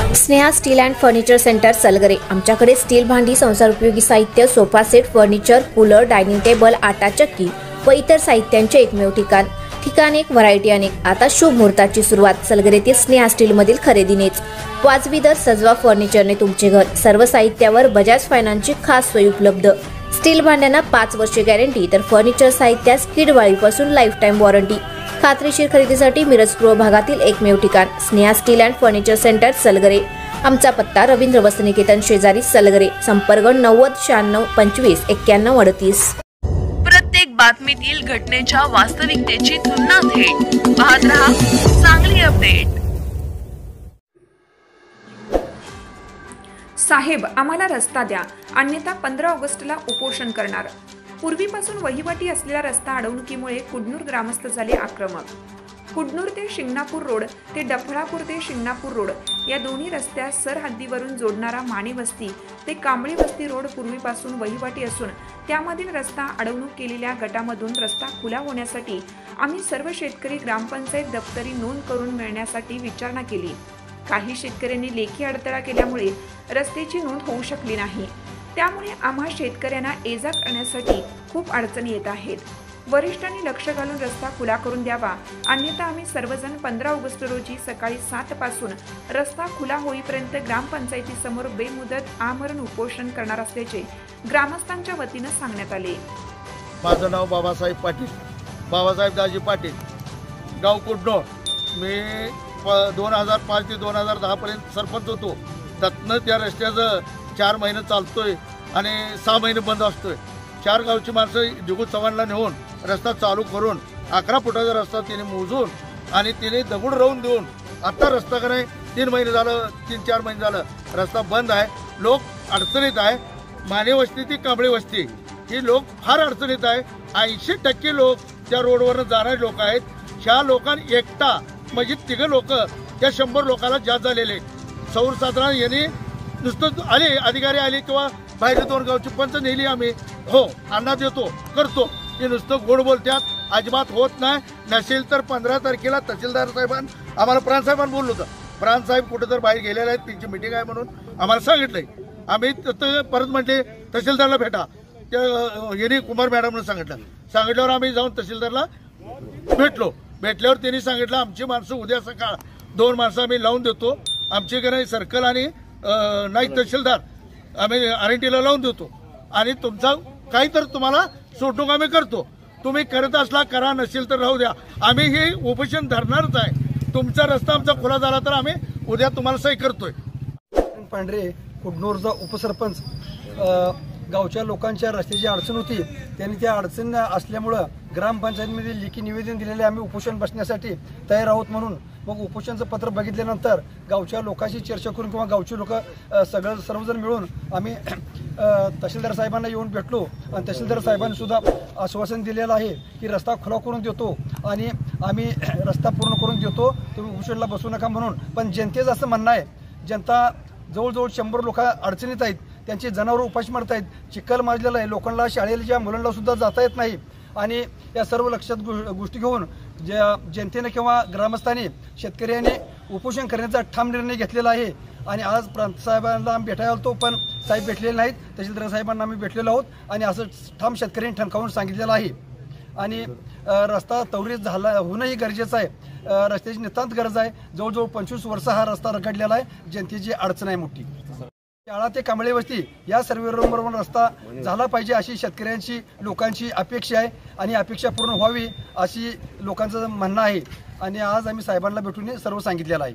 Sneha steel and furniture centre Salgare. आमच्याकडे steel भांडी, संसार उपयोगी साहित्य, sofa set, furniture, cooler, dining table, आटा चक्की व इतर साहित्यांचे एकमेव ठिकाण एक, व्हरायटी अनेक। आता शुभ मुहूर्ताची सुरुवात सलगरेतील स्नेहा स्टील मधील खरेदीनेच। वाजवी दर, सजवा फर्निचरने तुमचे घर। सर्व साहित्यावर बजाज फायनान्सची खास सोय उपलब्ध। स्टील भांड्यांना 5 वर्षे गॅरंटी, तर फर्निचर साहित्यास किडवाळीपासून लाईफ टाइम वॉरंटी। खात्रीशीर खरेदीसाठी मिरज पूर्व भागातील एकमेव ठिकाण Sneha steel and furniture centre Salgare. आमचा पत्ता रवींद्र वस्त्रनिकेतन शेजारी सलगरे। संपर्क 90 96 25 91 38। प्रत्येक बातमीतील घटनेच्या वास्तविकतेची तुलना थेट पाहत रहा चांगली अपडेट। साहेब, आम्हाला रस्ता द्या, अन्यथा 15 ऑगस्टला उपोषण करणार। पूर्वीपासून वहिवाटी असलेला रस्ता अडवणुकीमुळे कुडनूर ग्रामस्थ झाले आक्रमक। कुडनूर ते शिंगणापूर रोड ते डफळापूर ते शिंगणापूर रोड या दोन्ही रस्त्यास सरहद्दीवरून जोडणारा माने वस्ती ते कांबळी वस्ती रोड पूर्वीपासून वहिवाटी असून त्यामधील रस्ता अडवणूक केलेल्या गटामधून रस्ता खुला होण्यासाठी आम्ही सर्व शेतकरी ग्रामपंचायत दप्तरी नोंद करून मिळण्यासाठी विचारणा केली। काही शेतकऱ्यांनी लेखी अडथळा केल्यामुळे रस्त्याची नोंद होऊ शकली नाही। त्यामुळे आम्हा शेतकऱ्यांना ये-जा करण्यासाठी खूप अडचणी येत आहेत। वरिष्ठांनी लक्ष घालून रस्ता खुला करून द्यावा, अन्यथा आम्ही सर्वजण 15 ऑगस्ट रोजी सकाळी 7 पासून रस्ता खुला होईपर्यंत ग्रामपंचायतीसमोर बेमुदत आमरण उपोषण करणार असल्याचे ग्रामस्थांच्या वतीने सांगण्यात आले। माझं नाव बाबासाहेब पाटील, बाबासाहेब दाजी पाटील, गाव कुडनूर। मी 2005 ते 2010 पर्यंत सरपंच होतो। त्यातनं त्या रस्त्याचं 4 महिने चालतोय आणि 6 महिने बंद असतोय। 4 गावची माणसं दिगू चव्हाणला नेऊन रस्ता चालू करून 11 फुटाचा रस्ता तिने मोजून आणि तिने दगड राहून देऊन आता रस्ता का नाही 3 महिने झालं, 3-4 महिने झालं रस्ता बंद आहे। लोक अडचणीत आहे। माने वस्ती ती कांबळी वस्ती ही लोक फार अडचणीत आहे। 80% लोक त्या रोडवरनं जाणारे लोक आहेत। ह्या लोकांनी एकटा म्हणजे 3 लोक त्या 100 लोकांना जास्त झालेले। सौर साधारण यांनी नुसतं आले, अधिकारी आले किंवा बाहेर 2 गावची पंच नेली, आम्ही हो अन्ना देतो करतो, हे नुसतं गोड बोलत्यात, अजिबात होत नाही। नसेल तर 15 तारखेला तहसीलदार साहेबांना आम्हाला प्रांतसाहेबांना बोललो होतं। प्रांतसाहेब कुठं तर बाहेर गेलेले आहेत, त्यांची मिटिंग आहे म्हणून आम्हाला सांगितलंय। आम्ही परत म्हटले तहसीलदारला भेटा, त्या यांनी कुमार मॅडमनं सांगितल्यावर आम्ही जाऊन तहसीलदारला भेटल्यावर त्यांनी सांगितलं आमची माणसं उद्या सकाळ 2 माणसं आम्ही लावून देतो। आमचे काही सर्कल आणि नाही तहसीलदार आम्ही आरएनटीला लावून देतो आणि तुमचा काही तर तुम्हाला सोडणूक आम्ही करतो। तुम्ही करत असला करा, नसेल तर राहू द्या। आम्ही हे उपोषण धरणारच आहे। तुमचा रस्ता आमचा खुला झाला तर आम्ही उद्या तुम्हाला सही करतोय। पांढरे कुडनूरचा उपसरपंच गावच्या लोकांच्या रस्त्याची अडचण होती, त्यांनी त्या अडचण असल्यामुळं ग्रामपंचायतीमध्ये लेखी निवेदन दिलेले आम्ही उपोषण बसण्यासाठी तयार आहोत म्हणून मग उपोषणाचं पत्र बघितल्यानंतर गावच्या लोकांशी चर्चा करून किंवा गावचे लोक सर्वजण मिळून आम्ही तहसीलदार साहेबांना येऊन भेटलो आणि तहसीलदार साहेबांनी सुद्धा आश्वासन दिलेलं आहे की रस्ता खुला करून देतो आणि आम्ही रस्ता पूर्ण करून देतो, तुम्ही उपोषणाला बसू नका म्हणून। पण जनतेचं असं म्हणणं आहे, जनता जवळजवळ 100 लोक अडचणीत आहेत, त्यांची जनावरं उपाशी मरत आहेत, चिखल माजलेला आहे, लोकांना शाळेच्या मुलांना सुद्धा जाता येत नाही। आणि या सर्व लक्षात गोष्टी घेऊन जनतेने किंवा ग्रामस्थांनी शेतकऱ्यांनी उपोषण करण्याचा ठाम निर्णय घेतलेला आहे। आणि आज प्रांत साहेबांना आम्ही भेटायला आलो, पण साहेब भेटलेले नाहीत। तहसीलदार साहेबांना आम्ही भेटलेलो आहोत आणि असं ठाम शेतकऱ्यांनी ठणकावून सांगितलेलं आहे। आणि रस्ता त्वरित झाला होणंही गरजेचं आहे। रस्त्याची नितांत गरज आहे। जवळजवळ 25 वर्ष हा रस्ता रखडलेला आहे, जनतेची अडचण आहे मोठी। शाळा ते कांबळे वस्ती या सर्व रस्ता झाला पाहिजे अशी शेतकऱ्यांची लोकांची अपेक्षा आहे आणि अपेक्षा पूर्ण व्हावी अशी लोकांचं म्हणणं आहे। आणि आज आम्ही साहेबांना भेटून सर्व सांगितलेलं आहे।